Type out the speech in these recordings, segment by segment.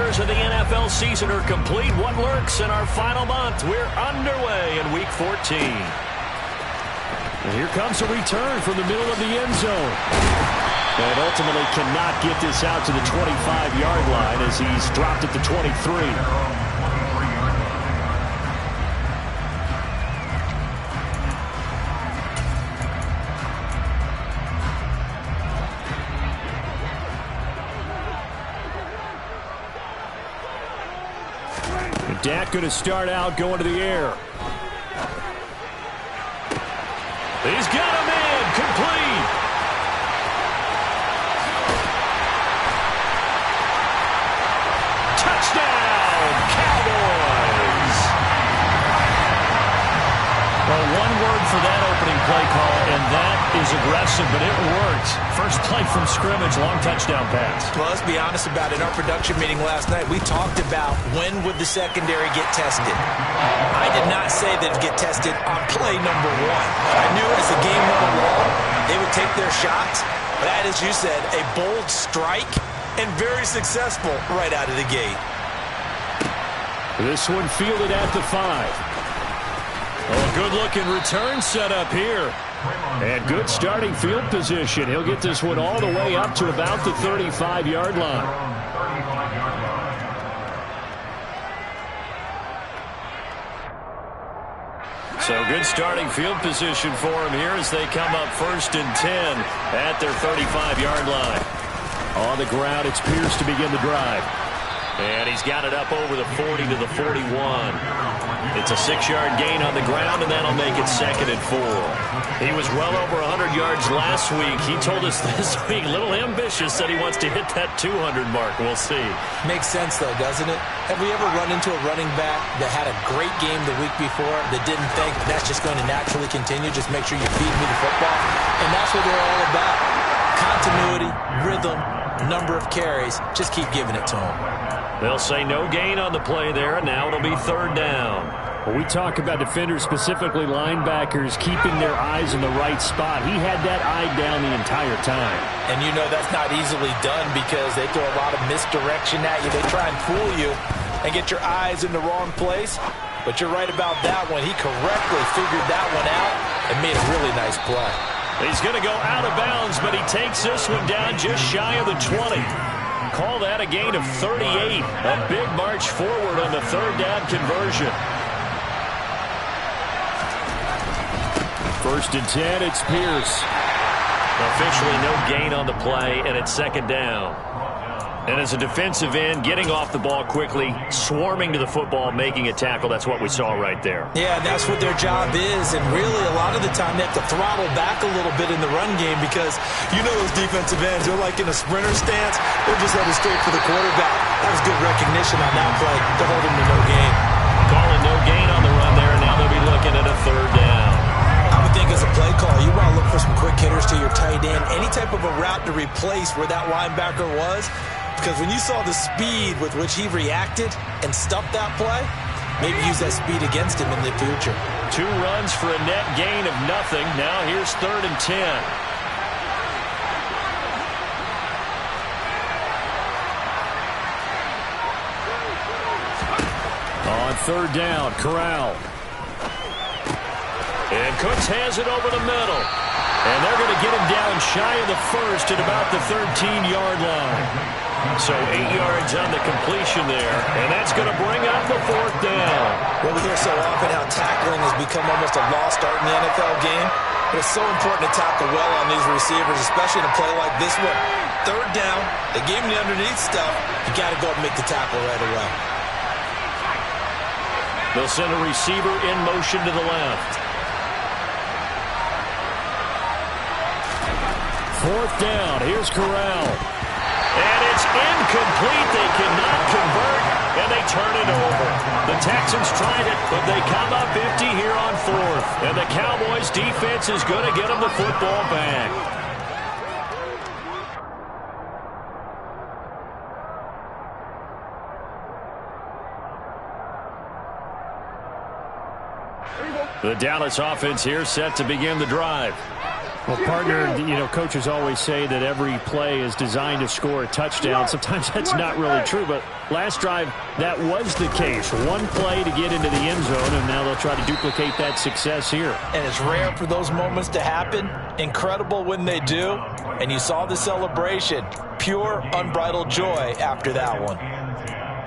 quarters of the NFL season are complete. What lurks in our final month? We're underway in Week 14. And here comes a return from the middle of the end zone. And ultimately cannot get this out to the 25-yard line as he's dropped at the 23. Dak going to start out going to the air. He's got him in. Complete. Touchdown, Cowboys. Well, one word for that opening play call, and that is aggressive, but it worked. First play from scrimmage, long touchdown pass. Well, let's be honest about it. In our production meeting last night, we talked about when would the secondary get tested. I did not say that it'd get tested on play number one. I knew as the game went along, they would take their shots. But that, as you said, a bold strike and very successful right out of the gate. This one fielded at the 5. Oh, good-looking return set up here. And good starting field position. He'll get this one all the way up to about the 35-yard line. So good starting field position for him here as they come up 1st and 10 at their 35-yard line. On the ground, it's Pierce to begin the drive. And he's got it up over the 40 to the 41. It's a 6-yard gain on the ground, and that'll make it 2nd and 4. He was well over 100 yards last week. He told us this week, a little ambitious, said he wants to hit that 200 mark. We'll see. Makes sense, though, doesn't it? Have we ever run into a running back that had a great game the week before that didn't think that's just going to naturally continue? Just make sure you feed me the football. And that's what they're all about. Continuity, rhythm, number of carries. Just keep giving it to them. They'll say no gain on the play there. Now it'll be 3rd down. Well, we talk about defenders, specifically linebackers, keeping their eyes in the right spot. He had that eye down the entire time. And you know that's not easily done because they throw a lot of misdirection at you. They try and fool you and get your eyes in the wrong place. But you're right about that one. He correctly figured that one out and made a really nice play. He's going to go out of bounds, but he takes this one down just shy of the 20. Call that a gain of 38. A big march forward on the 3rd down conversion. 1st and 10, it's Pierce. Officially no gain on the play, and it's 2nd down. And as a defensive end, getting off the ball quickly, swarming to the football, making a tackle, that's what we saw right there. Yeah, that's what their job is, and really a lot of the time they have to throttle back a little bit in the run game because you know those defensive ends, they're like in a sprinter stance, they're just headed straight for the quarterback. That was good recognition on that play to hold him to no gain. Calling no gain on the run there, and now they'll be looking at a 3rd down. I would think as a play call, you want to look for some quick hitters to your tight end, any type of a route to replace where that linebacker was. Because when you saw the speed with which he reacted and stuffed that play, maybe use that speed against him in the future. 2 runs for a net gain of nothing. Now here's 3rd and 10. On 3rd down, Corral. And Cooks has it over the middle. And they're going to get him down shy of the 1st at about the 13-yard line. So 8 yards on the completion there, and that's going to bring up the 4th down. Well, we hear so often how tackling has become almost a lost art in the NFL game, but it's so important to tackle well on these receivers, especially in a play like this one. 3rd down, they gave him the underneath stuff. You got to go and make the tackle right away. They'll send a receiver in motion to the left. 4th down, here's Corral. And it's incomplete. They cannot convert, and they turn it over. The Texans tried it, but they come up empty here on 4th. And the Cowboys' defense is going to get them the football back. The Dallas offense here set to begin the drive. Well, partner, coaches always say that every play is designed to score a touchdown. Sometimes that's not really true, but last drive, that was the case. One play to get into the end zone, and now they'll try to duplicate that success here. And it's rare for those moments to happen. Incredible when they do. And you saw the celebration. Pure, unbridled joy after that one.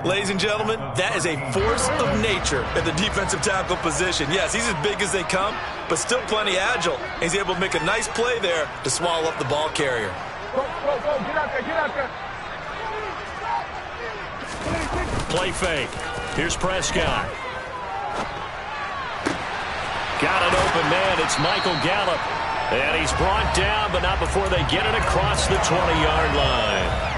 Ladies and gentlemen, that is a force of nature at the defensive tackle position. Yes, he's as big as they come, but still plenty agile. He's able to make a nice play there to swallow up the ball carrier. Go, get out there, get out there. Play fake. Here's Prescott. Got an open man. It's Michael Gallup. And he's brought down, but not before they get it across the 20-yard line.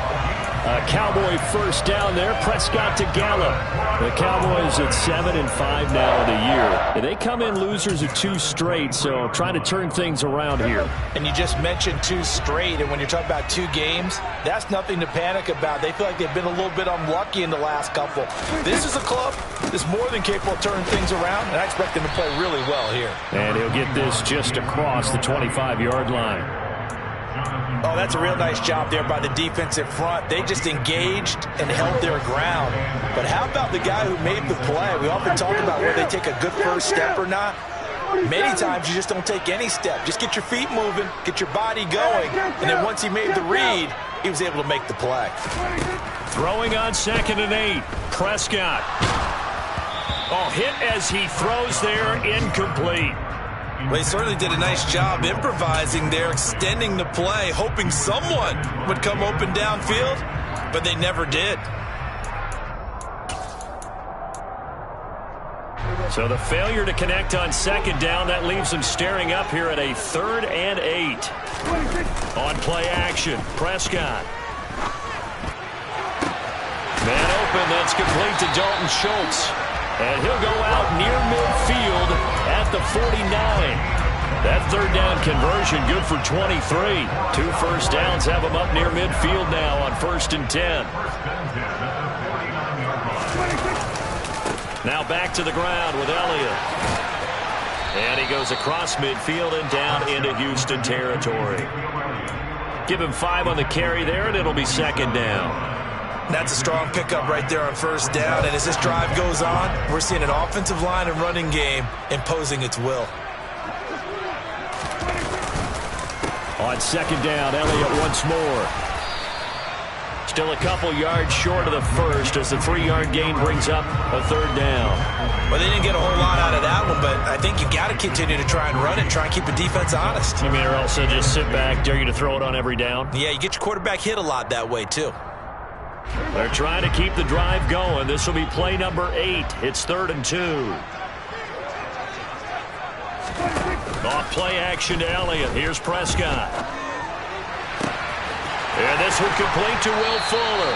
A Cowboy first down there. Prescott to Gallup. The Cowboys at 7-5 now in the year. They come in losers of 2 straight, so trying to turn things around here. And you just mentioned 2 straight, and when you're talking about 2 games, that's nothing to panic about. They feel like they've been a little bit unlucky in the last couple. This is a club that's more than capable of turning things around, and I expect them to play really well here. And he'll get this just across the 25-yard line. Oh, that's a real nice job there by the defensive front. They just engaged and held their ground. But how about the guy who made the play? We often talk about whether they take a good first step or not. Many times you just don't take any step. Just get your feet moving, get your body going, and then once he made the read, he was able to make the play. Throwing on 2nd and 8. Prescott. Oh, hit as he throws there, incomplete. Well, he certainly did a nice job improvising there, extending the play, hoping someone would come open downfield, but they never did. So the failure to connect on 2nd down, that leaves them staring up here at a 3rd and 8. On play action, Prescott. Man open, that's complete to Dalton Schultz. And he'll go out near midfield at the 49. That 3rd down conversion good for 23. 2 first downs have him up near midfield now on 1st and 10. Now back to the ground with Elliott. And he goes across midfield and down into Houston territory. Give him 5 on the carry there, and it'll be 2nd down. That's a strong pickup right there on 1st down. And as this drive goes on, we're seeing an offensive line and running game imposing its will. On 2nd down, Elliott once more. Still a couple yards short of the first as the 3-yard gain brings up a 3rd down. Well, they didn't get a whole lot out of that one, but I think you got to continue to try and run it, try and keep the defense honest. You mean or else they'll just sit back, dare you to throw it on every down? Yeah, you get your quarterback hit a lot that way, too. They're trying to keep the drive going. This will be play number 8. It's 3rd and 2. Off play action to Elliott. Here's Prescott. And this one complete to Will Fuller.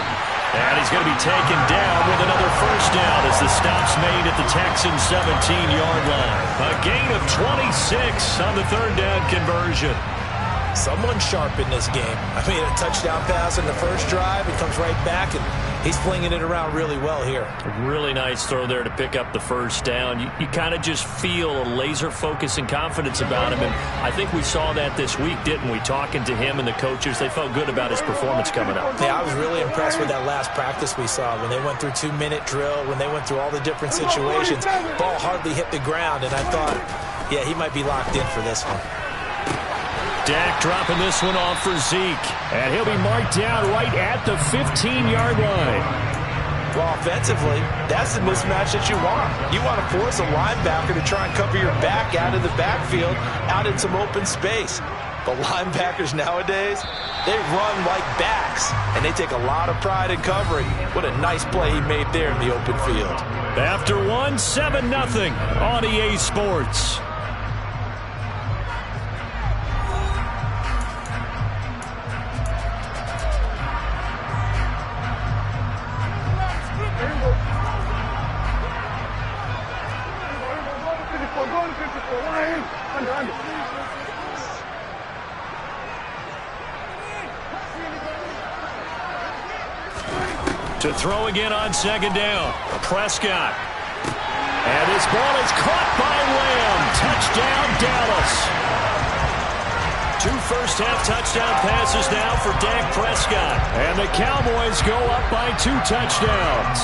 And he's going to be taken down with another first down as the stop's made at the Texans' 17-yard line. A gain of 26 on the 3rd down conversion. Someone sharp in this game. I mean, a touchdown pass in the first drive. It comes right back, and he's flinging it around really well here. A really nice throw there to pick up the first down. You kind of just feel a laser focus and confidence about him, and I think we saw that this week, didn't we? Talking to him and the coaches, they felt good about his performance coming up. Yeah, I was really impressed with that last practice we saw when they went through 2-minute drill, when they went through all the different situations. Ball hardly hit the ground, and I thought, yeah, he might be locked in for this one. Dak dropping this one off for Zeke. And he'll be marked down right at the 15-yard line. Well, offensively, that's the mismatch that you want. You want to force a linebacker to try and cover your back out of the backfield, out in some open space. But linebackers nowadays, they run like backs, and they take a lot of pride in covering. What a nice play he made there in the open field. After 7-0 on EA Sports. To throw again on 2nd down. Prescott. And this ball is caught by Lamb. Touchdown, Dallas. 2 first-half touchdown passes now for Dak Prescott. And the Cowboys go up by 2 touchdowns.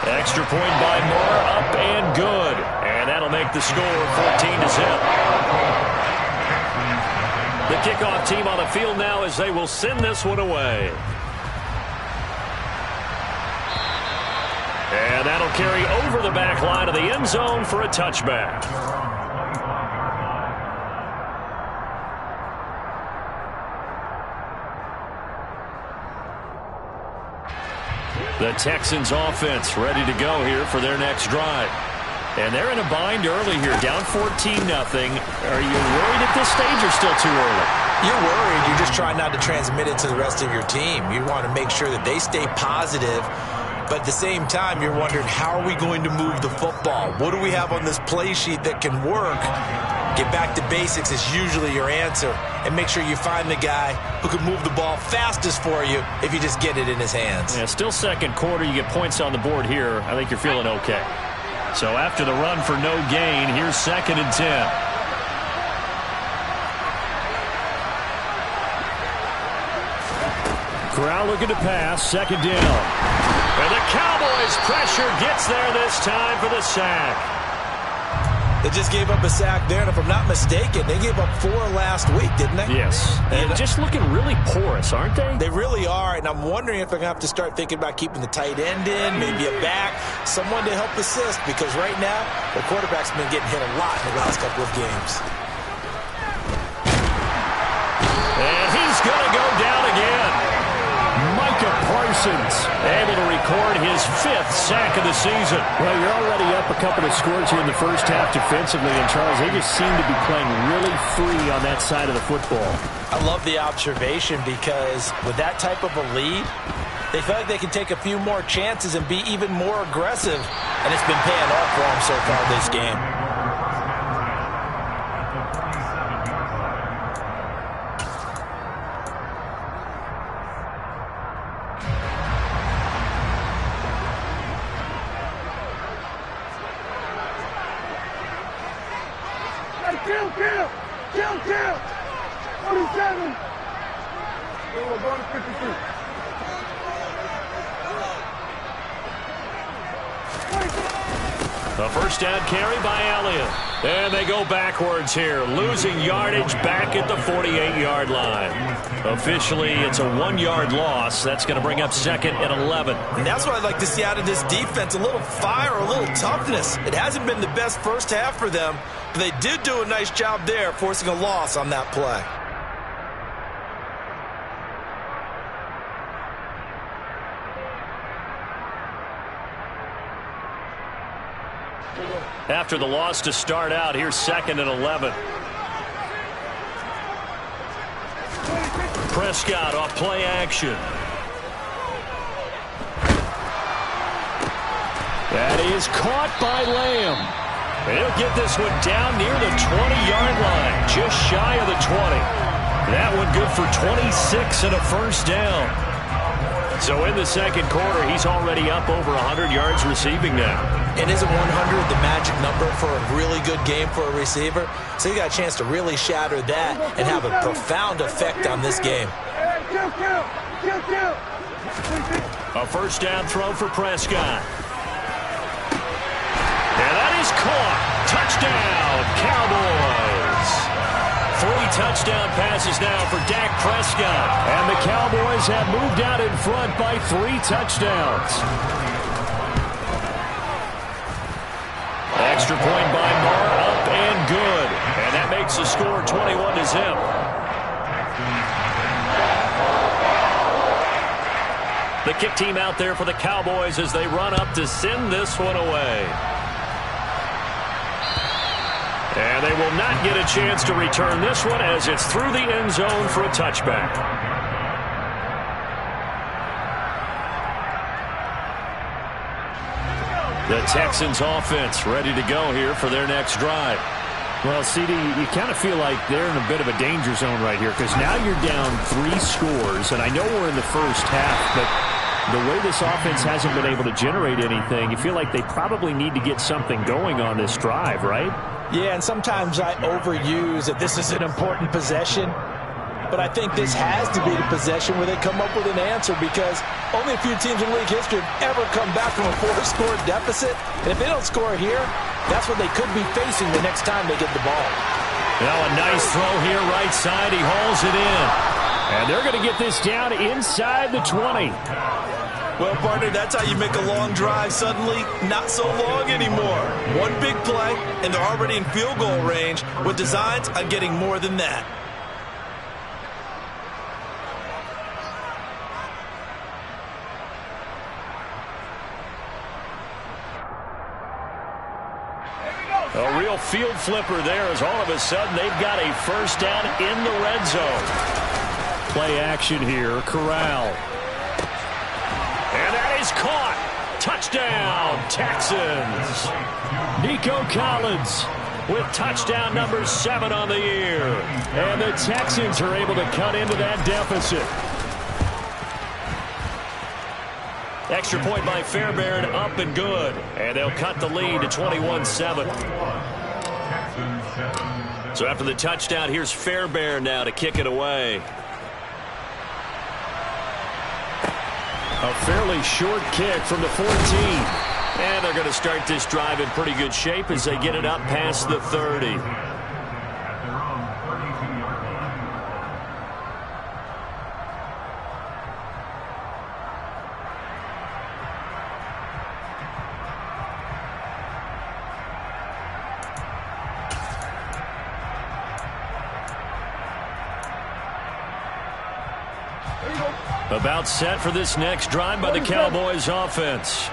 Extra point by Moore, up and good. And that'll make the score 14-0. The kickoff team on the field now as they will send this one away. And that'll carry over the back line of the end zone for a touchback. The Texans offense ready to go here for their next drive. And they're in a bind early here, down 14-0. Are you worried at this stage or still too early? You're worried. You're just trying not to transmit it to the rest of your team. You want to make sure that they stay positive. But at the same time, you're wondering, how are we going to move the football? What do we have on this play sheet that can work? Get back to basics is usually your answer. And make sure you find the guy who can move the ball fastest for you if you just get it in his hands. Yeah, still second quarter. You get points on the board here. I think you're feeling okay. So after the run for no gain, here's 2nd and 10. Corral looking to pass, 2nd down. And the Cowboys' pressure gets there this time for the sack. They just gave up a sack there, and if I'm not mistaken, they gave up 4 last week, didn't they? Yes. And just looking really porous, aren't they? They really are, and I'm wondering if they're going to have to start thinking about keeping the tight end in, maybe a back, someone to help assist, because right now, the quarterback's been getting hit a lot in the last couple of games. And he's going to go down again. Micah Parsons able to record his 5th sack of the season. Well, you're already up a couple of scores here in the first half defensively, and Charles, they just seem to be playing really free on that side of the football. I love the observation, because with that type of a lead, they feel like they can take a few more chances and be even more aggressive, and it's been paying off for them so far this game. Kill! 47! We're going to 52. A first down carry by Elliott. And they go backwards here, losing yardage back at the 48-yard line. Officially, it's a 1-yard loss. That's going to bring up 2nd and 11. And that's what I'd like to see out of this defense, a little fire, a little toughness. It hasn't been the best first half for them, but they did do a nice job there, forcing a loss on that play. After the loss to start out, here's 2nd and 11. Prescott off play action. That is caught by Lamb. He'll get this one down near the 20-yard line, just shy of the 20. That one good for 26 and a first down. So in the second quarter, he's already up over 100 yards receiving now. And isn't 100 the magic number for a really good game for a receiver? So you got a chance to really shatter that and have a profound effect on this game. Kill! A first down throw for Prescott. And that is caught. Touchdown, Cowboys. 3 touchdown passes now for Dak Prescott. And the Cowboys have moved out in front by 3 touchdowns. Extra point by Moore, up and good. And that makes the score 21-0. The kick team out there for the Cowboys as they run up to send this one away. And they will not get a chance to return this one as it's through the end zone for a touchback. The Texans offense ready to go here for their next drive. Well, CD, you kind of feel like they're in a bit of a danger zone right here because now you're down 3 scores, and I know we're in the first half, but The way this offense hasn't been able to generate anything, you feel like they probably need to get something going on this drive, right? Yeah, and sometimes I overuse that this is an important possession. But I think this has to be the possession where they come up with an answer, because only a few teams in league history have ever come back from a 4-score deficit. And if they don't score here, that's what they could be facing the next time they get the ball. Now a nice throw here right side. He hauls it in. And they're going to get this down inside the 20. Well, partner, that's how you make a long drive suddenly not so long anymore. One big play, and they're already in field goal range with designs on getting more than that. A real field flipper there, as all of a sudden they've got a first down in the red zone. Play action here, Corral. And that is caught. Touchdown, Texans. Nico Collins with touchdown number 7 on the year. And the Texans are able to cut into that deficit. Extra point by Fairbairn, up and good. And they'll cut the lead to 21-7. So after the touchdown, here's Fairbairn now to kick it away. A fairly short kick from the 14. And they're going to start this drive in pretty good shape as they get it up past the 30. About set for this next drive by the Cowboys offense.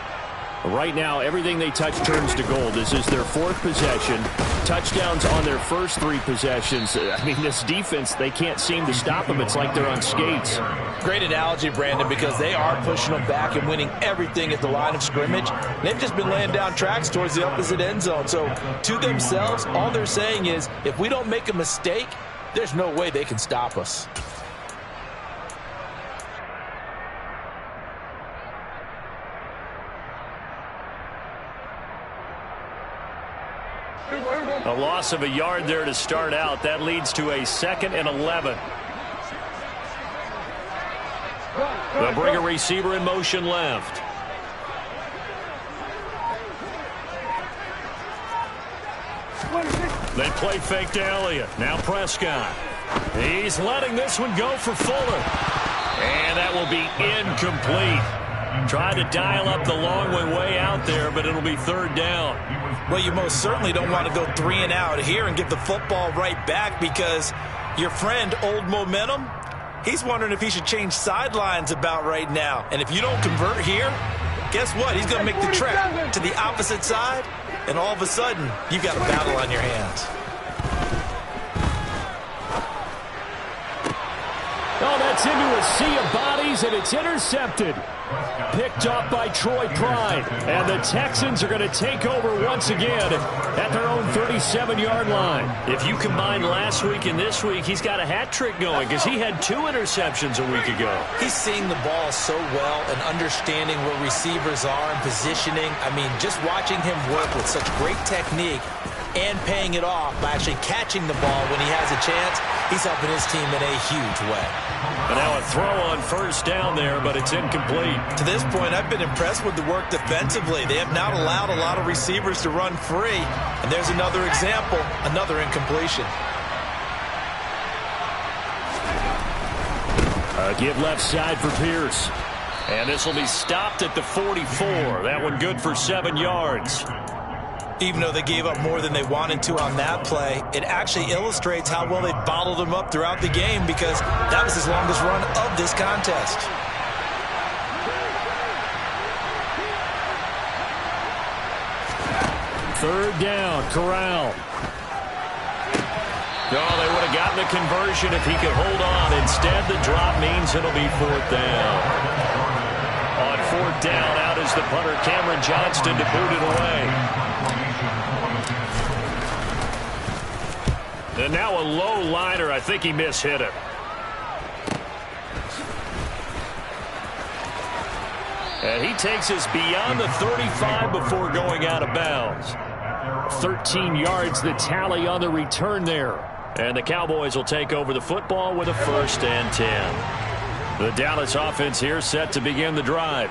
Right now, everything they touch turns to gold. This is their 4th possession. Touchdowns on their first 3 possessions. I mean, this defense, they can't seem to stop them. It's like they're on skates. Great analogy, Brandon, because they are pushing them back and winning everything at the line of scrimmage. They've just been laying down tracks towards the opposite end zone. So, to themselves, all they're saying is, if we don't make a mistake, there's no way they can stop us. A loss of a yard there to start out. That leads to a 2nd and 11. They'll bring a receiver in motion left. They play fake to Elliott. Now Prescott. He's letting this one go for Fuller. And that will be incomplete. Trying to dial up the long way out there, but it'll be 3rd down. Well, you most certainly don't want to go 3 and out here and give the football right back, because your friend, Old Momentum, he's wondering if he should change sidelines about right now. And if you don't convert here, guess what? He's going to make the trek to the opposite side, and all of a sudden, you've got a battle on your hands. Oh, that's into a sea of bodies, and it's intercepted. Picked off by Troy Pride. And the Texans are going to take over once again at their own 37-yard line. If you combine last week and this week, he's got a hat trick going, because he had 2 interceptions a week ago. He's seeing the ball so well and understanding where receivers are and positioning. I mean, just watching him work with such great technique and paying it off by actually catching the ball when he has a chance, he's helping his team in a huge way. And now a throw on 1st down there, but it's incomplete. To this point, I've been impressed with the work defensively. They have not allowed a lot of receivers to run free. And there's another example, another incompletion. Give left side for Pierce. And this will be stopped at the 44. That one good for 7 yards. Even though they gave up more than they wanted to on that play, it actually illustrates how well they bottled them up throughout the game, because that was his longest run of this contest. Third down, Corral. No, they would have gotten the conversion if he could hold on. Instead, the drop means it'll be 4th down. On 4th down, out is the punter, Cameron Johnston, to boot it away. And now a low liner. I think he mishit it. And he takes us beyond the 35 before going out of bounds. 13 yards the tally on the return there. And the Cowboys will take over the football with a 1st and 10. The Dallas offense here set to begin the drive.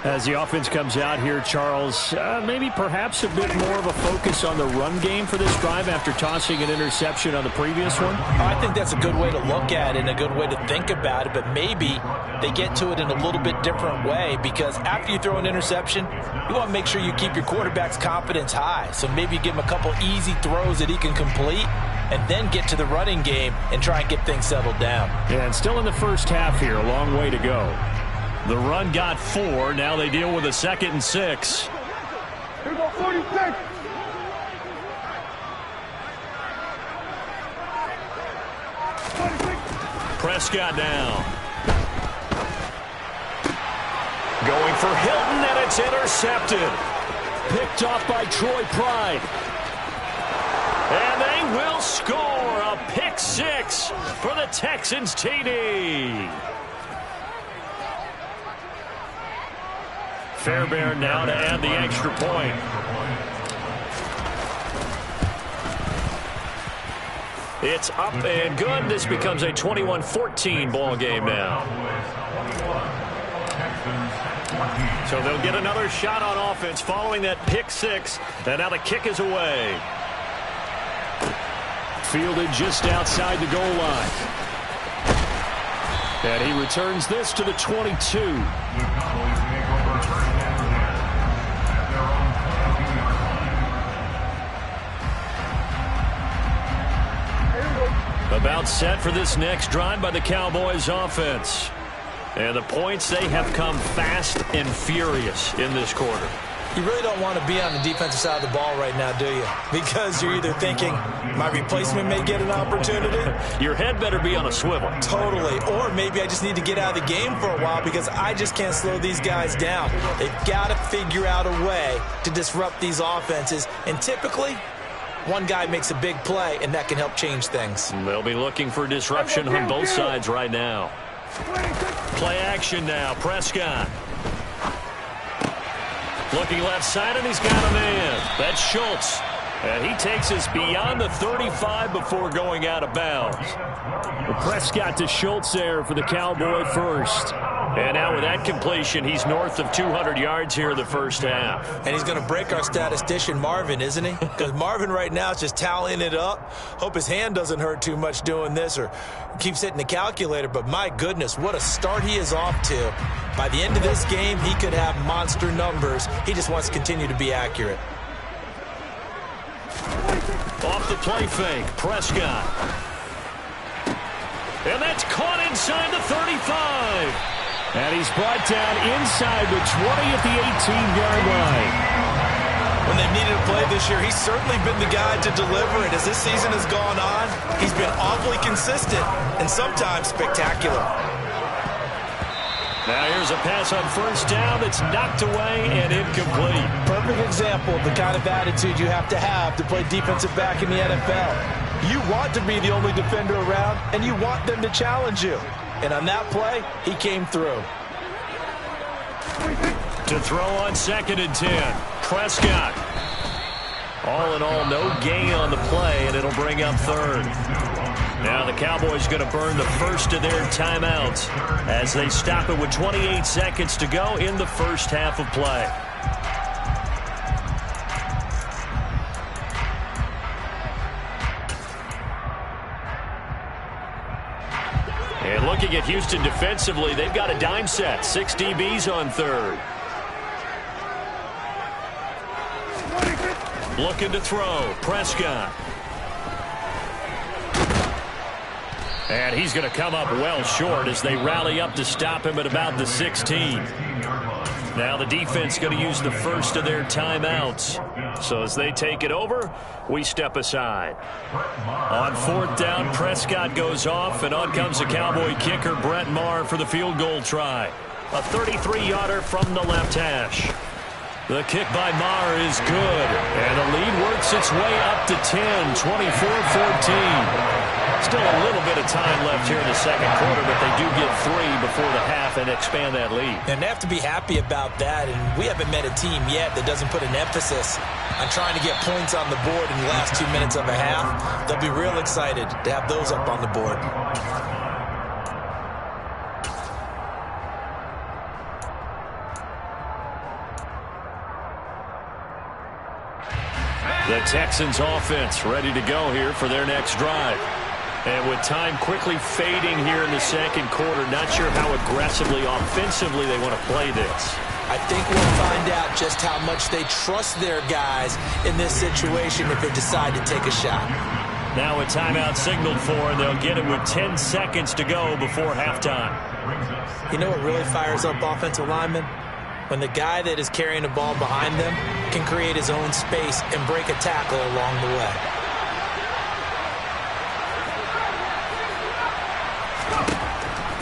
As the offense comes out here, Charles, maybe perhaps a bit more of a focus on the run game for this drive after tossing an interception on the previous one? I think that's a good way to look at it and a good way to think about it, but maybe they get to it in a little bit different way, because after you throw an interception, you want to make sure you keep your quarterback's confidence high. So maybe you give him a couple easy throws that he can complete and then get to the running game and try and get things settled down. Yeah, and still in the first half here, a long way to go. The run got 4. Now they deal with a 2nd and 6. Here go 46. Prescott down. Going for Hilton, and it's intercepted. Picked off by Troy Pride. And they will score a pick 6 for the Texans TD. Fairbairn now to add the extra point. It's up and good. This becomes a 21-14 ball game now. So they'll get another shot on offense following that pick 6. And now the kick is away. Fielded just outside the goal line. And he returns this to the 22. About set for this next drive by the Cowboys offense. And the points, they have come fast and furious in this quarter. You really don't want to be on the defensive side of the ball right now, do you? Because you're either thinking, my replacement may get an opportunity. Your head better be on a swivel. Totally. Or maybe I just need to get out of the game for a while because I just can't slow these guys down. They've got to figure out a way to disrupt these offenses. And typically, one guy makes a big play, and that can help change things. They'll be looking for disruption on both sides right now. Play action now. Prescott. Looking left side, and he's got a man. That's Schultz. And he takes us beyond the 35 before going out of bounds. Well, Prescott to Schultz there for the Cowboy first. And now with that completion, he's north of 200 yards here in the first half. And he's going to break our statistician, Marvin, isn't he? Because Marvin right now is just tallying it up. Hope his hand doesn't hurt too much doing this or keeps hitting the calculator. But my goodness, what a start he is off to. By the end of this game, he could have monster numbers. He just wants to continue to be accurate. Off the play fake, Prescott. And that's caught inside the 35. And he's brought down inside the 20 at the 18-yard line. When they've needed a play this year, he's certainly been the guy to deliver it. As this season has gone on, he's been awfully consistent and sometimes spectacular. Now here's a pass on first down that's knocked away and incomplete. Perfect example of the kind of attitude you have to play defensive back in the NFL. You want to be the only defender around, and you want them to challenge you. And on that play, he came through. To throw on 2nd and 10. Prescott. All in all, no gain on the play, and it'll bring up 3rd. Now the Cowboys going to burn the first of their timeouts as they stop it with 28 seconds to go in the first half of play. And looking at Houston defensively, they've got a dime set. 6 DBs on 3rd. Looking to throw. Prescott. And he's going to come up well short as they rally up to stop him at about the 16. Now the defense going to use the first of their timeouts. So as they take it over, we step aside. On 4th down, Prescott goes off, and on comes the Cowboy kicker, Brett Maher, for the field goal try. A 33-yarder from the left hash. The kick by Maher is good, and the lead works its way up to 10, 24-14. Still a little bit of time left here in the second quarter, but they do get 3 before the half and expand that lead. And they have to be happy about that, and we haven't met a team yet that doesn't put an emphasis on trying to get points on the board in the last 2 minutes of a half. They'll be real excited to have those up on the board. The Texans offense ready to go here for their next drive. And with time quickly fading here in the second quarter, not sure how aggressively, offensively they want to play this. I think we'll find out just how much they trust their guys in this situation if they decide to take a shot. Now a timeout signaled for, and they'll get it with 10 seconds to go before halftime. You know what really fires up offensive linemen? When the guy that is carrying the ball behind them can create his own space and break a tackle along the way.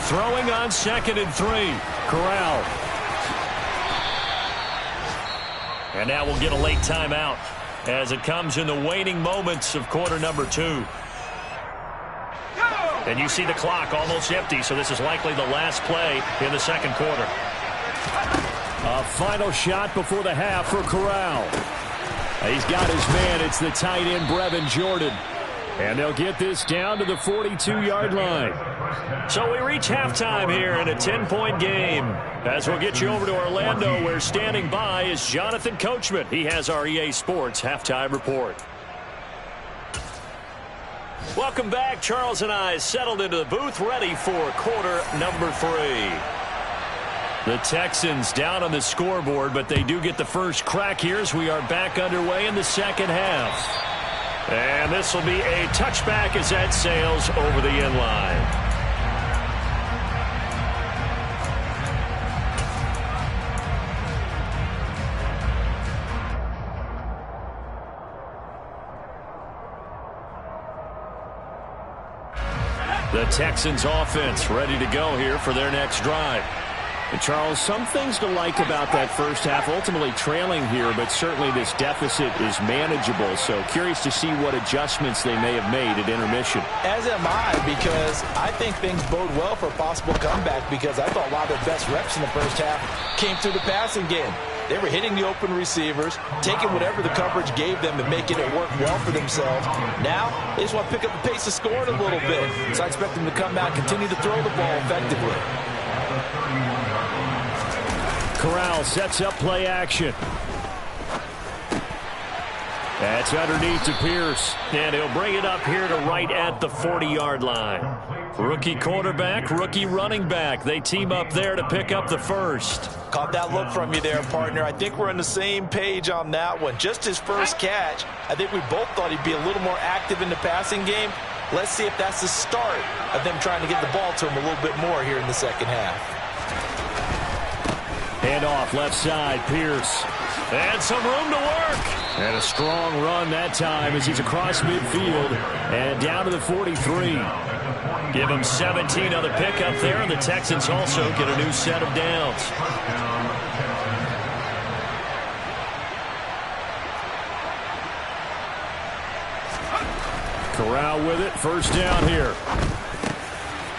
Throwing on 2nd and 3. Corral. And now we'll get a late timeout as it comes in the waning moments of quarter number 2. And you see the clock almost empty, so this is likely the last play in the second quarter. A final shot before the half for Corral. He's got his man. It's the tight end, Brevin Jordan. And they'll get this down to the 42-yard line. So we reach halftime here in a 10-point game. As we'll get you over to Orlando, where standing by is Jonathan Coachman. He has our EA Sports halftime report. Welcome back. Charles and I settled into the booth, ready for quarter number 3. The Texans down on the scoreboard, but they do get the first crack here as we are back underway in the second half. And this will be a touchback as that sails over the end line. The Texans offense ready to go here for their next drive. And Charles, some things to like about that first half, ultimately trailing here, but certainly this deficit is manageable. So curious to see what adjustments they may have made at intermission. As am I, because I think things bode well for a possible comeback, because I thought a lot of their best reps in the first half came through the passing game. They were hitting the open receivers, taking whatever the coverage gave them and making it work well for themselves. Now, they just want to pick up the pace of scoring a little bit. So I expect them to come out and continue to throw the ball effectively. Corral sets up play action. That's underneath to Pierce. And he'll bring it up here to right at the 40-yard line. Rookie quarterback, rookie running back. They team up there to pick up the first. Caught that look from you there, partner. I think we're on the same page on that one. Just his first catch, I think we both thought he'd be a little more active in the passing game. Let's see if that's the start of them trying to get the ball to him a little bit more here in the second half. Hand off left side, Pierce. And some room to work. And a strong run that time as he's across midfield and down to the 43. Give him 17 on the pickup there, and the Texans also get a new set of downs. Corral with it, first down here.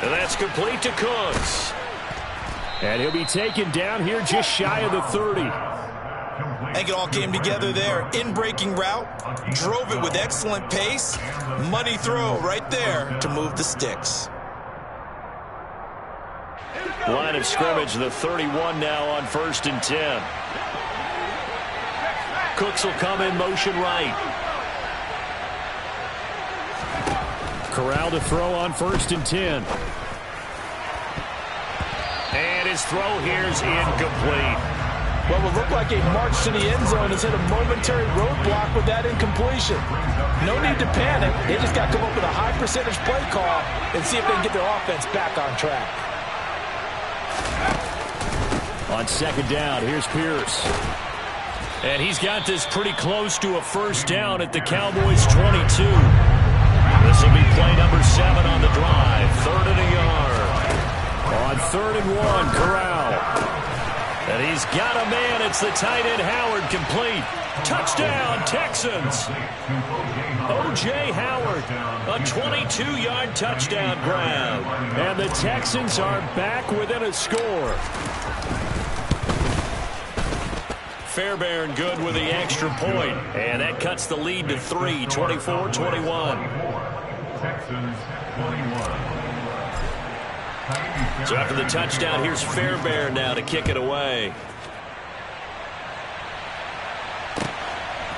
And that's complete to Cooks. And he'll be taken down here just shy of the 30. I think it all came together there. In-breaking route, drove it with excellent pace. Money throw right there to move the sticks. Line of scrimmage, the 31 now on 1st and 10. Cooks will come in motion right. Corral to throw on 1st and 10. And his throw here is incomplete. What will look like a march to the end zone has hit a momentary roadblock with that incompletion. No need to panic. They just got to come up with a high percentage play call and see if they can get their offense back on track. On 2nd down, here's Pierce. And he's got this pretty close to a first down at the Cowboys' 22. This will be play number 7 on the drive. 3rd and a yard. On 3rd and 1, Corral. And he's He's got a man. It's the tight end Howard, complete. Touchdown, Texans. O.J. Howard, a 22-yard touchdown grab. And the Texans are back within a score. Fairbairn good with the extra point. And that cuts the lead to 3, 24-21. Texans 21. So after the touchdown, here's Fairbairn now to kick it away.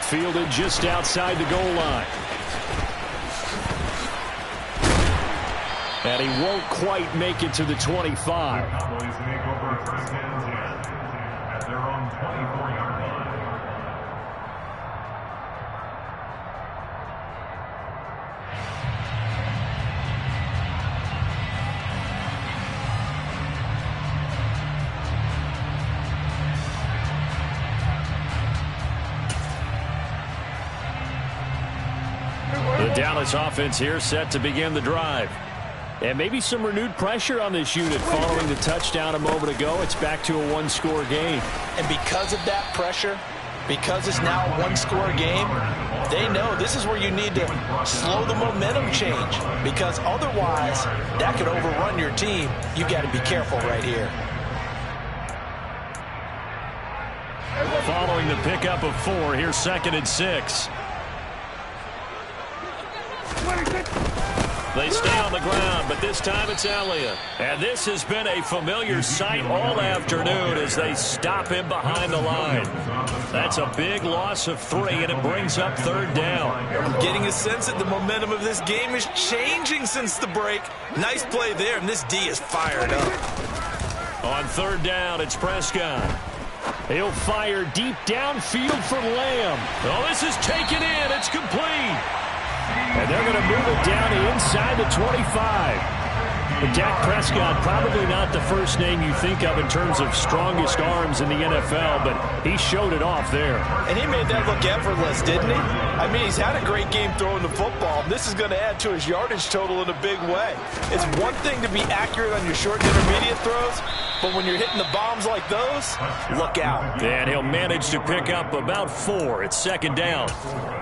Fielded just outside the goal line. And he won't quite make it to the 25. Cowboys make over first and 10 at their own 24-yard line. The Dallas offense here set to begin the drive. And maybe some renewed pressure on this unit following the touchdown a moment ago. It's back to a one-score game. And because of that pressure, because it's now a one-score game, they know this is where you need to slow the momentum change. Because otherwise, that could overrun your team. You got to be careful right here. Following the pickup of 4, here's 2nd and 6. They stay on the ground, but this time it's Elliott. And this has been a familiar sight all afternoon as they stop him behind the line. That's a big loss of 3, and it brings up 3rd down. I'm getting a sense that the momentum of this game is changing since the break. Nice play there, and this D is fired up. On 3rd down, it's Prescott. He'll fire deep downfield for Lamb. Oh, this is taken in. It's complete. And they're going to move it down to inside the 25. But Dak Prescott, probably not the first name you think of in terms of strongest arms in the NFL, but he showed it off there. And he made that look effortless, didn't he? I mean, he's had a great game throwing the football. This is going to add to his yardage total in a big way. It's one thing to be accurate on your short and intermediate throws, but when you're hitting the bombs like those, look out. And he'll manage to pick up about 4. It's 2nd down.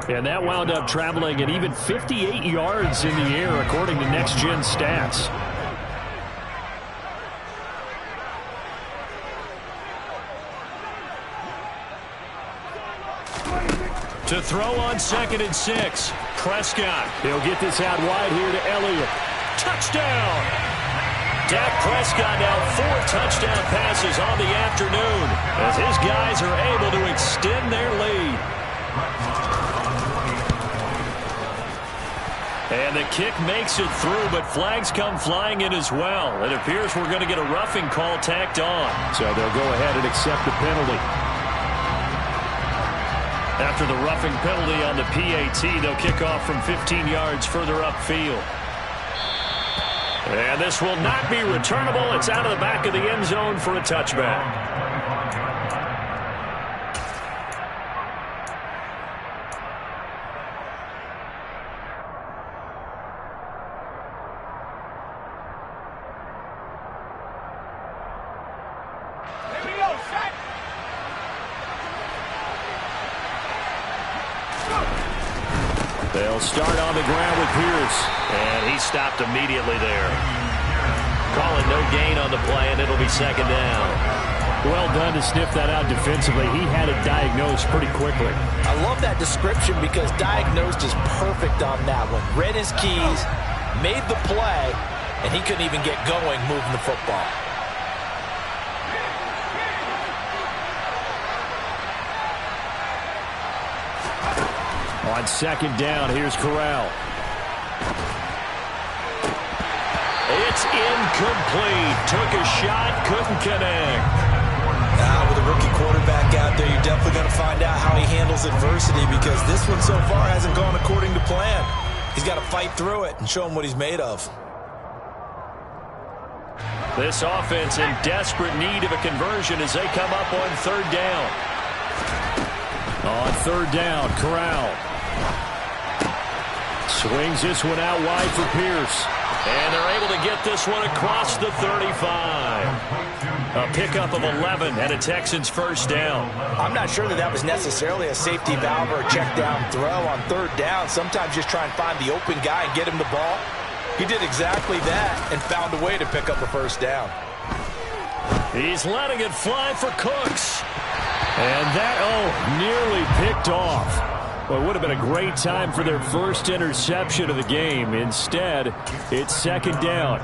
And that wound up traveling at even 58 yards in the air, according to Next Gen Stats. To throw on 2nd and 6. Prescott. He'll get this out wide here to Elliott. Touchdown! Dak Prescott now 4 touchdown passes on the afternoon as his guys are able to extend their lead. And the kick makes it through, but flags come flying in as well. It appears we're going to get a roughing call tacked on. So they'll go ahead and accept the penalty. After the roughing penalty on the PAT, they'll kick off from 15 yards further upfield. And this will not be returnable. It's out of the back of the end zone for a touchback. They'll start on the ground with Pierce. And he stopped immediately there. Calling no gain on the play, and it'll be 2nd down. Well done to sniff that out defensively. He had it diagnosed pretty quickly. I love that description because diagnosed is perfect on that one. Read his keys, made the play, and he couldn't even get going moving the football. On 2nd down, here's Corral. It's incomplete. Took a shot, couldn't connect. With a rookie quarterback out there, you're definitely going to find out how he handles adversity because this one so far hasn't gone according to plan. He's got to fight through it and show him what he's made of. This offense in desperate need of a conversion as they come up on 3rd down. On 3rd down, Corral. Swings this one out wide for Pierce. And they're able to get this one across the 35. A pickup of 11 and a Texans first down. I'm not sure that was necessarily a safety valve or a check down throw on third down. Sometimes just try and find the open guy and get him the ball. He did exactly that and found a way to pick up a first down. He's letting it fly for Cooks. And that, nearly picked off. Well, it would have been a great time for their first interception of the game. Instead, it's second down.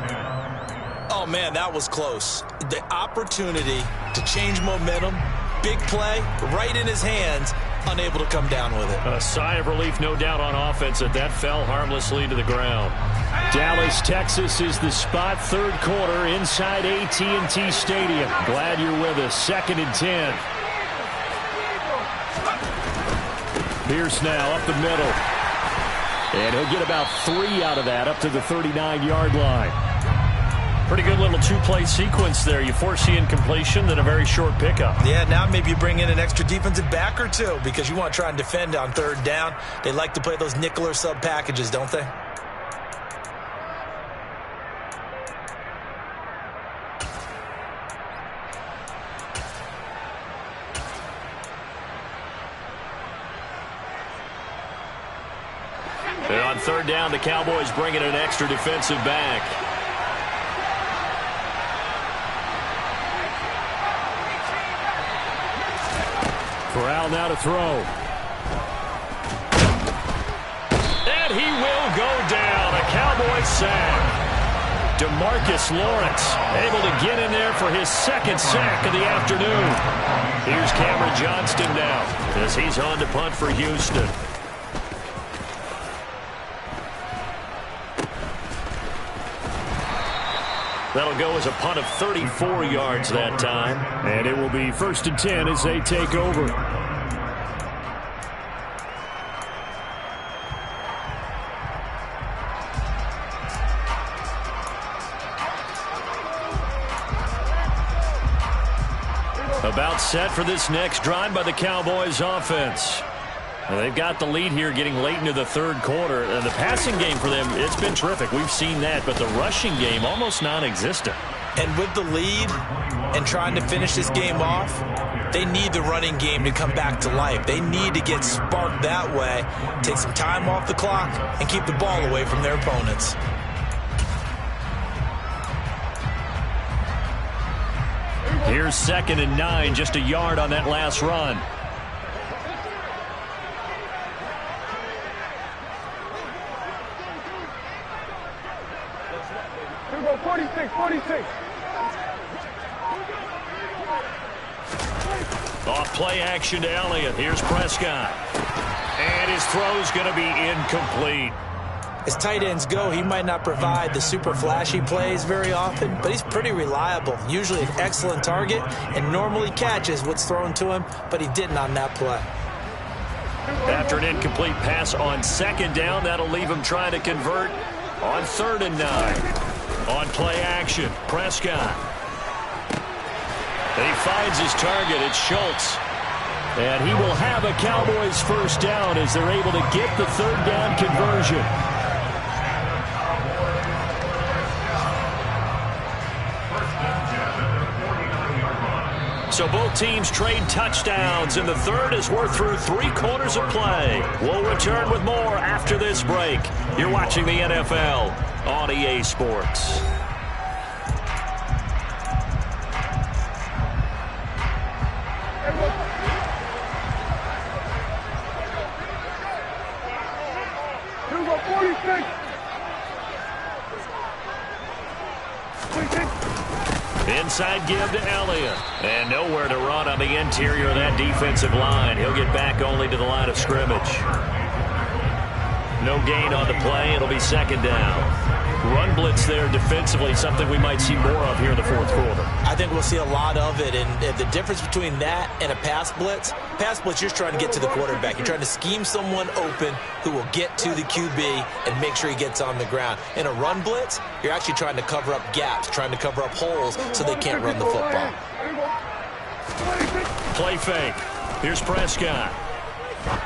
Oh, man, that was close. The opportunity to change momentum, big play, right in his hands, unable to come down with it. A sigh of relief, no doubt, on offense that fell harmlessly to the ground. Dallas, Texas is the spot, third quarter inside AT&T Stadium. Glad you're with us. 2nd and 10. Pierce now up the middle. And he'll get about 3 out of that up to the 39-yard line. Pretty good little two-play sequence there. You force the incompletion, then a very short pickup. Yeah, now maybe you bring in an extra defensive back or two because you want to try and defend on third down. They like to play those nickel or sub packages, don't they? And on third down, the Cowboys bring in an extra defensive back. Corral now to throw. And he will go down. A Cowboy sack. DeMarcus Lawrence able to get in there for his second sack of the afternoon. Here's Cameron Johnston now as he's on to punt for Houston. That'll go as a punt of 34 yards that time. And it will be 1st and 10 as they take over. About set for this next drive by the Cowboys offense. Well, they've got the lead here getting late into the third quarter. The passing game for them, it's been terrific. We've seen that, but the rushing game almost non-existent. And with the lead and trying to finish this game off, they need the running game to come back to life. They need to get sparked that way, take some time off the clock, and keep the ball away from their opponents. Here's 2nd and 9, just a yard on that last run. Here we go, 46. Off play action to Elliott. Here's Prescott. And his throw's going to be incomplete. As tight ends go, he might not provide the super flashy plays very often, but he's pretty reliable. Usually an excellent target and normally catches what's thrown to him, but he didn't on that play. After an incomplete pass on second down, that'll leave him trying to convert on 3rd and 9. On play action, Prescott. And he finds his target. It's Schultz. And he will have a Cowboys first down as they're able to get the third down conversion. So both teams trade touchdowns in the third as we're through 3 quarters of play. We'll return with more after this break. You're watching the NFL on EA Sports. Here we go, 46. Inside give to Elliott. And nowhere to run on the interior of that defensive line. He'll get back only to the line of scrimmage. No gain on the play. It'll be second down. Run blitz there defensively, something we might see more of here in the fourth quarter. I think we'll see a lot of it, and the difference between that and a pass blitz, you're trying to get to the quarterback. You're trying to scheme someone open who will get to the QB and make sure he gets on the ground. In a run blitz, you're actually trying to cover up gaps, trying to cover up holes so they can't run the football. Play fake. Here's Prescott.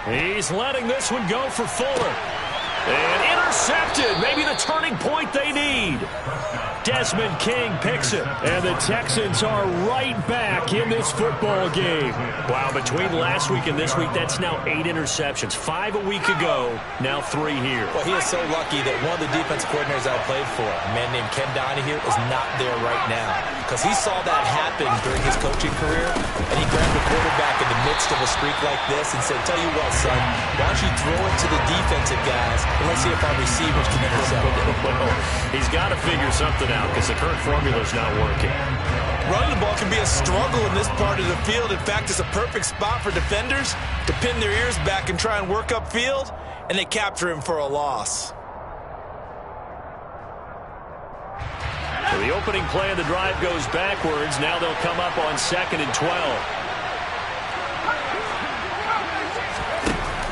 He's letting this one go for Fuller. And intercepted. Maybe the turning point they need. Desmond King picks it. And the Texans are right back in this football game. Wow, between last week and this week, that's now 8 interceptions. 5 a week ago, now 3 here. Well, he is so lucky that one of the defense coordinators I played for, a man named Ken Donahue, is not there right now. Because he saw that happen during his coaching career, and he grabbed the quarterback in the midst of a streak like this and said, tell you what, son, why don't you throw it to the defensive guys, and let's see if our receivers can intercept it. Well, he's got to figure something out because the current formula is not working. Running the ball can be a struggle in this part of the field. In fact, it's a perfect spot for defenders to pin their ears back and try and work upfield, and they capture him for a loss. So the opening play of the drive goes backwards. Now they'll come up on 2nd and 12.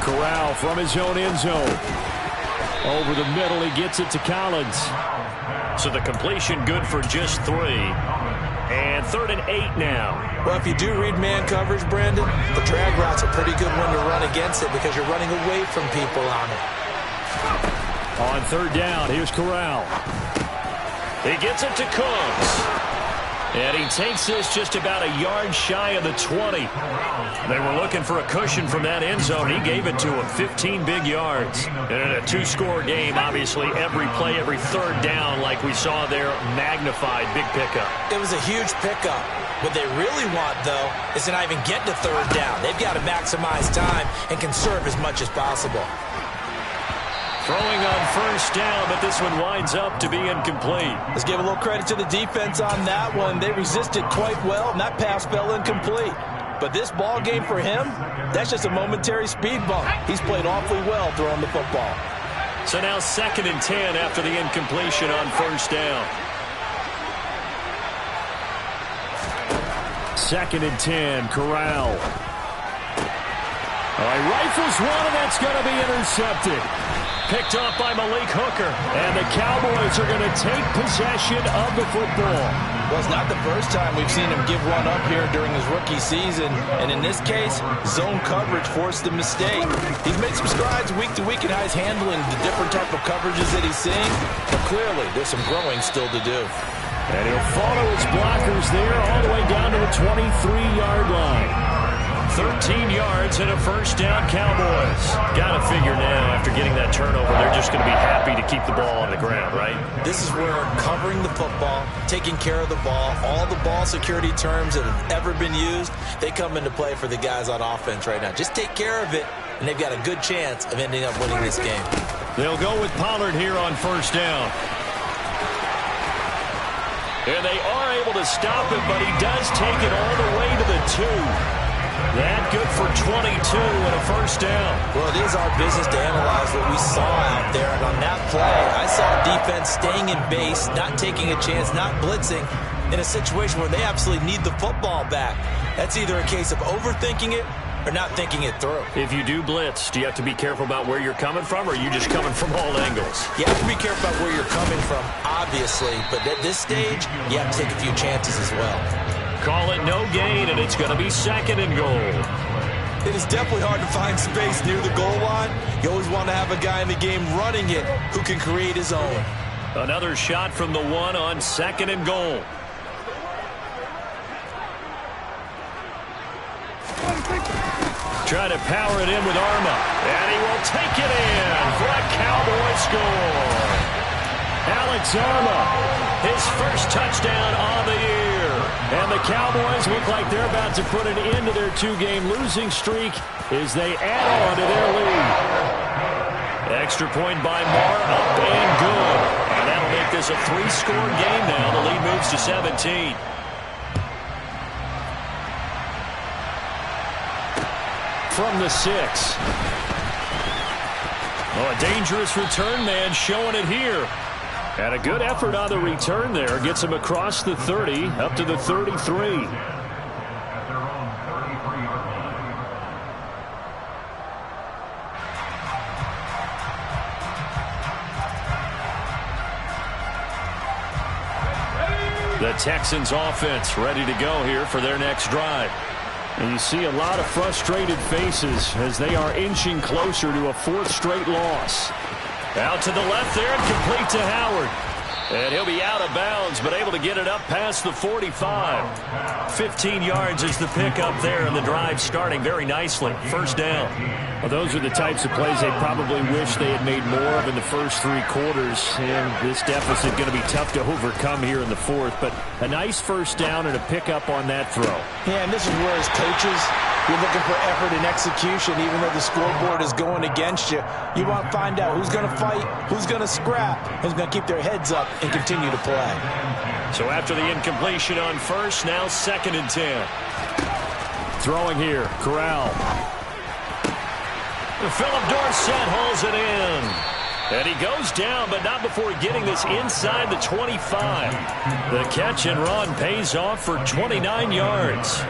Corral from his own end zone. Over the middle, he gets it to Collins. So the completion good for just 3. And 3rd and 8 now. Well, if you do read man coverage, Brandon, the drag route's a pretty good one to run against it because you're running away from people on it. On 3rd down, here's Corral. He gets it to Cooks. And he takes this just about a yard shy of the 20. They were looking for a cushion from that end zone. He gave it to him, 15 big yards. And in a 2-score game, obviously, every play, every 3rd down, like we saw there, magnified, big pickup. It was a huge pickup. What they really want, though, is to not even get to 3rd down. They've got to maximize time and conserve as much as possible. Throwing on 1st down, but this one winds up to be incomplete. Let's give a little credit to the defense on that one. They resisted quite well, and that pass fell incomplete. But this ball game for him, that's just a momentary speed bump. He's played awfully well throwing the football. So now 2nd and 10 after the incompletion on 1st down. 2nd and 10, Corral. All right, rifles one, and that's going to be intercepted. Picked off by Malik Hooker. And the Cowboys are going to take possession of the football. Well, it's not the first time we've seen him give one up here during his rookie season. And in this case, zone coverage forced the mistake. He's made some strides week to week in how he's handling the different type of coverages that he's seeing. But clearly, there's some growing still to do. And he'll follow his blockers there all the way down to the 23-yard line. 13 yards and a 1st down, Cowboys. Got to figure now, after getting that turnover, they're just going to be happy to keep the ball on the ground, right? This is where covering the football, taking care of the ball, all the ball security terms that have ever been used, they come into play for the guys on offense right now. Just take care of it, and they've got a good chance of ending up winning this game. They'll go with Pollard here on 1st down. And they are able to stop him, but he does take it all the way to the 2. That good for 22 and a 1st down. Well, it is our business to analyze what we saw out there. And on that play, I saw defense staying in base, not taking a chance, not blitzing, in a situation where they absolutely need the football back. That's either a case of overthinking it or not thinking it through. If you do blitz, do you have to be careful about where you're coming from, or are you just coming from all angles? You have to be careful about where you're coming from, obviously. But at this stage, you have to take a few chances as well. Call it no gain, and it's going to be 2nd and goal. It is definitely hard to find space near the goal line. You always want to have a guy in the game running it who can create his own. Another shot from the 1 on 2nd and goal. Try to power it in with Arma, and he will take it in for a Cowboy score. Alex Arma, his 1st touchdown on the year. And the Cowboys look like they're about to put an end to their 2-game losing streak as they add on to their lead. Extra point by Marr, up and good. And that'll make this a 3-score game now. The lead moves to 17. From the 6. Oh, a dangerous return man showing it here. And a good effort on the return there. Gets him across the 30, up to the 33. The Texans offense ready to go here for their next drive. And you see a lot of frustrated faces as they are inching closer to a 4th straight loss. Out to the left there and complete to Howard. And he'll be out of bounds, but able to get it up past the 45. 15 yards is the pickup there, and the drive starting very nicely. First down. Well, those are the types of plays they probably wish they had made more of in the first 3 quarters. And this deficit going to be tough to overcome here in the fourth. But a nice first down and a pickup on that throw. Yeah, and this is where as coaches, you're looking for effort and execution, even though the scoreboard is going against you. You want to find out who's going to fight, who's going to scrap, who's going to keep their heads up and continue to play. So after the incompletion on first, now 2nd and 10. Throwing here, Corral. Philip Dorsett holds it in. And he goes down, but not before getting this inside the 25. The catch and run pays off for 29 yards.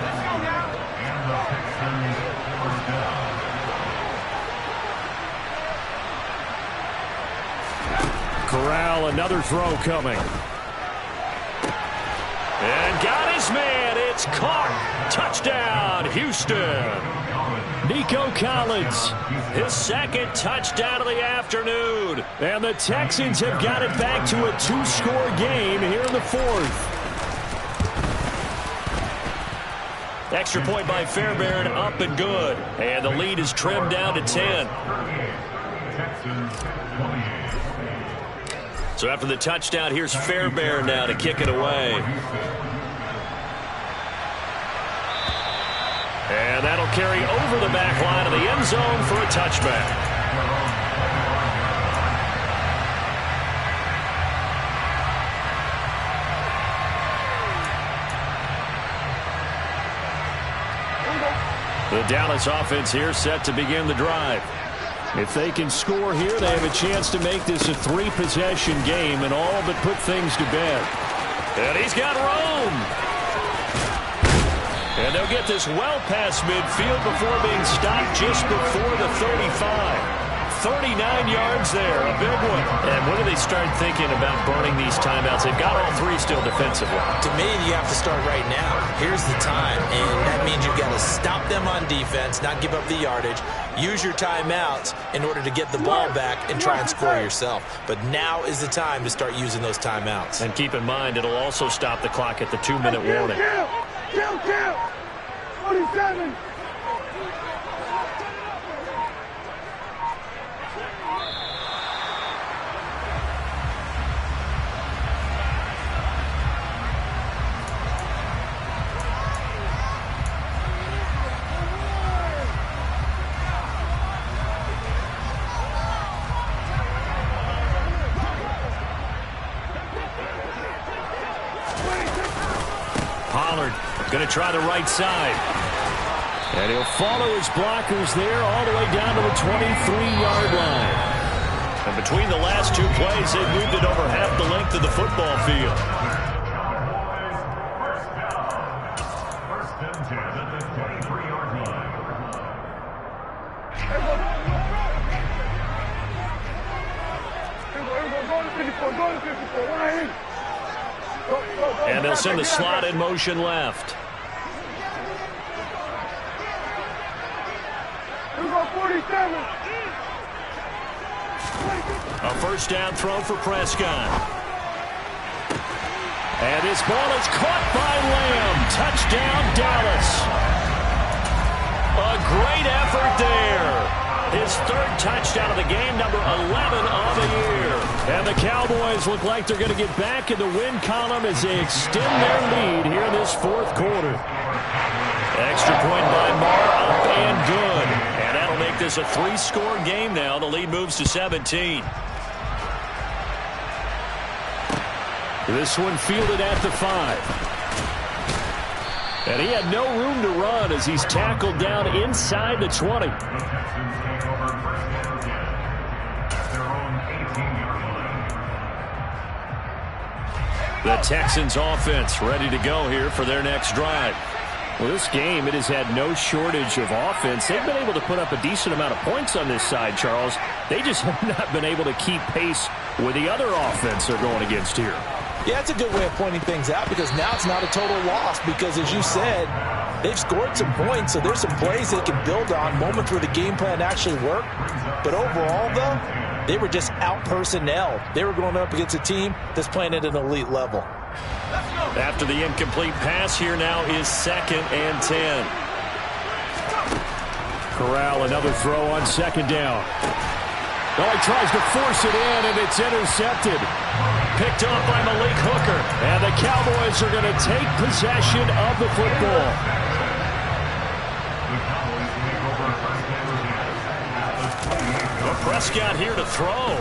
Corral, another throw coming. And got his man. It's caught. Touchdown, Houston. Nico Collins, his 2nd touchdown of the afternoon. And the Texans have got it back to a 2-score game here in the 4th. Extra point by Fairbairn, up and good. And the lead is trimmed down to 10. So after the touchdown, here's Fairbairn now to kick it away. And that'll carry over the back line of the end zone for a touchback. The Dallas offense here set to begin the drive. If they can score here, they have a chance to make this a 3-possession game and all but put things to bed. And he's got room. And they'll get this well past midfield before being stopped just before the 35. 39 yards there, a big one. And when do they start thinking about burning these timeouts? They've got all 3 still defensively. To me, you have to start right now. Here's the time, and that means you've got to stop them on defense, not give up the yardage. Use your timeouts in order to get the ball back and try and score yourself. But now is the time to start using those timeouts. And keep in mind, it'll also stop the clock at the 2-minute warning. Kill! 47! Going to try the right side. And he'll follow his blockers there all the way down to the 23-yard line. And between the last 2 plays, they've moved it over half the length of the football field. First and 10 at the 23-yard line. And they'll send the slot in motion left. A first down throw for Prescott. And his ball is caught by Lamb. Touchdown, Dallas. A great effort there. His 3rd touchdown of the game, number 11 on the year. And the Cowboys look like they're going to get back in the win column as they extend their lead here in this 4th quarter. Extra point by Marr, up and good. And that'll make this a 3-score game now. The lead moves to 17. This one fielded at the 5. And he had no room to run as he's tackled down inside the 20. The Texans offense ready to go here for their next drive. Well, this game, it has had no shortage of offense. They've been able to put up a decent amount of points on this side, Charles. They just have not been able to keep pace with the other offense they're going against here. Yeah, it's a good way of pointing things out because now it's not a total loss because, as you said, they've scored some points, so there's some plays they can build on, moments where the game plan actually worked. But overall, though, They were just out-personnel. They were going up against a team that's playing at an elite level. After the incomplete pass, here now is 2nd and 10. Corral, another throw on 2nd down. Oh, he tries to force it in, and it's intercepted. Picked up by Malik Hooker. And the Cowboys are going to take possession of the football. Well, Prescott here to throw.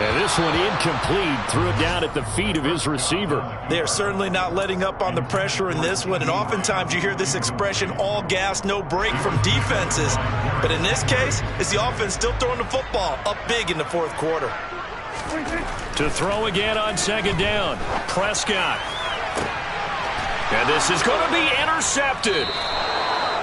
And this one incomplete. Threw it down at the feet of his receiver. They are certainly not letting up on the pressure in this one. And oftentimes you hear this expression, all gas, no break from defenses. But in this case, it's the offense still throwing the football up big in the 4th quarter. To throw again on 2nd down. Prescott. And this is going to be intercepted.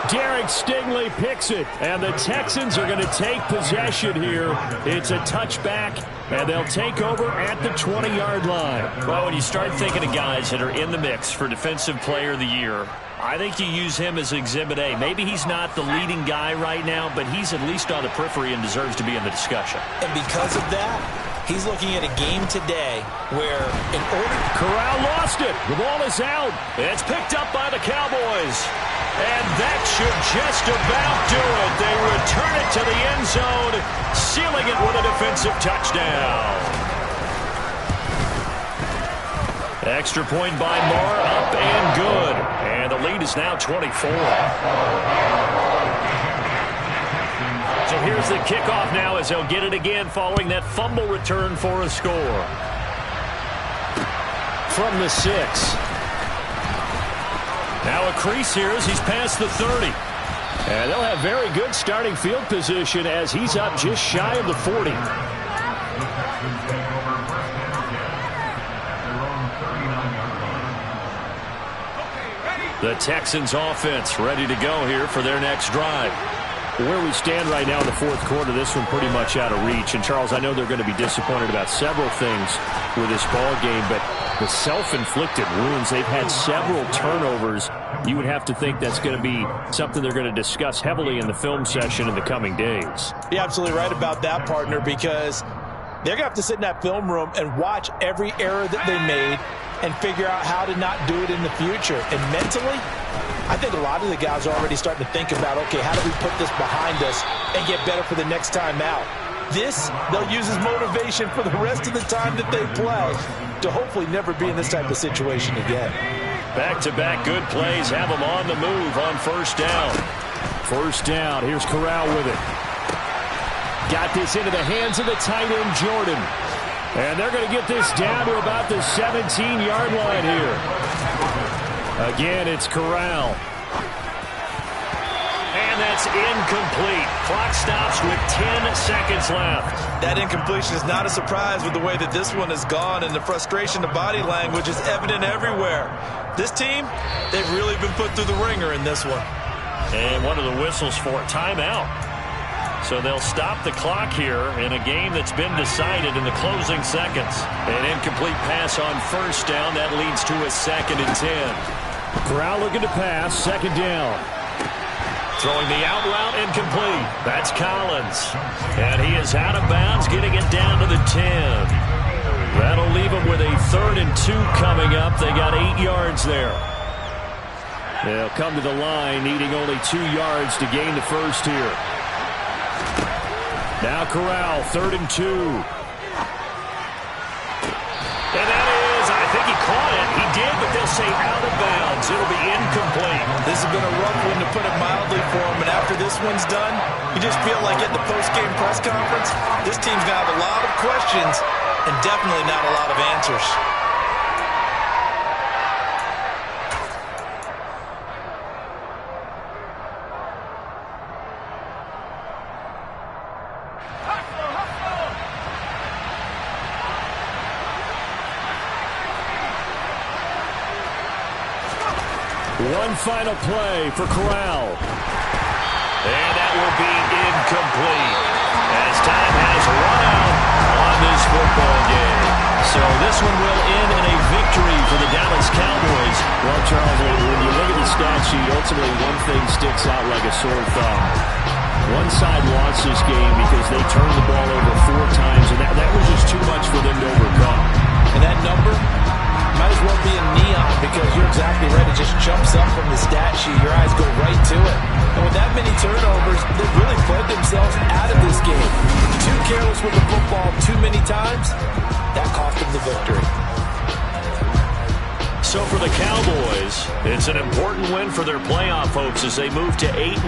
Derek Stingley picks it, and the Texans are going to take possession here. It's a touchback, and they'll take over at the 20-yard line. Well, when you start thinking of guys that are in the mix for Defensive Player of the Year, I think you use him as Exhibit A. Maybe he's not the leading guy right now, but he's at least on the periphery and deserves to be in the discussion. And because of that, he's looking at a game today where in order... Corral lost it. The ball is out. It's picked up by the Cowboys. And that should just about do it. They return it to the end zone, sealing it with a defensive touchdown. Extra point by Moore, up and good. And the lead is now 24. So here's the kickoff now as they'll get it again following that fumble return for a score. From the 6. Now a crease here as he's past the 30. And they'll have very good starting field position as he's up just shy of the 40. The Texans offense ready to go here for their next drive. Where we stand right now in the 4th quarter, this one pretty much out of reach. And, Charles, I know they're going to be disappointed about several things with this ball game, but the self-inflicted wounds, they've had several turnovers. You would have to think that's going to be something they're going to discuss heavily in the film session in the coming days. You're absolutely right about that, partner, because they're going to have to sit in that film room and watch every error that they made and figure out how to not do it in the future. And mentally, I think a lot of the guys are already starting to think about, okay, how do we put this behind us and get better for the next time out? This, they'll use as motivation for the rest of the time that they play to hopefully never be in this type of situation again. Back-to-back good plays have them on the move on 1st down. 1st down. Here's Corral with it. Got this into the hands of the tight end, Jordan. And they're going to get this down to about the 17-yard line here. Again, it's Corral. And that's incomplete. Clock stops with 10 seconds left. That incompletion is not a surprise with the way that this one has gone, and the frustration, the body language is evident everywhere. This team, they've really been put through the ringer in this one. And one of the whistles for a timeout. So they'll stop the clock here in a game that's been decided in the closing seconds. An incomplete pass on 1st down. That leads to a 2nd and 10. Corral looking to pass, 2nd down. Throwing the out route incomplete. That's Collins. And he is out of bounds, getting it down to the 10. That'll leave him with a 3rd and 2 coming up. They got 8 yards there. They'll come to the line, needing only 2 yards to gain the first here. Now Corral, 3rd and 2. And that is, I think he caught it. He did, but they'll say out of bounds. It'll be incomplete. This has been a rough one, to put it mildly, for him. And after this one's done, you just feel like at the post-game press conference, this team's going to have a lot of questions and definitely not a lot of answers. One final play for Corral. And that will be incomplete as time has run out on this football game. So this one will end in a victory for the Dallas Cowboys. Well, Charles, when you look at the stat sheet, ultimately one thing sticks out like a sore thumb. One side lost this game because they turned the ball over 4 times, and that was just too much for them to overcome. And that number might as well be in neon because you're exactly right. It just jumps up from the stat sheet. Your eyes go right to it. And with that many turnovers, they've really played themselves out of this game. Too careless with the football too many times. That cost them the victory. So for the Cowboys, it's an important win for their playoff hopes as they move to 8-4.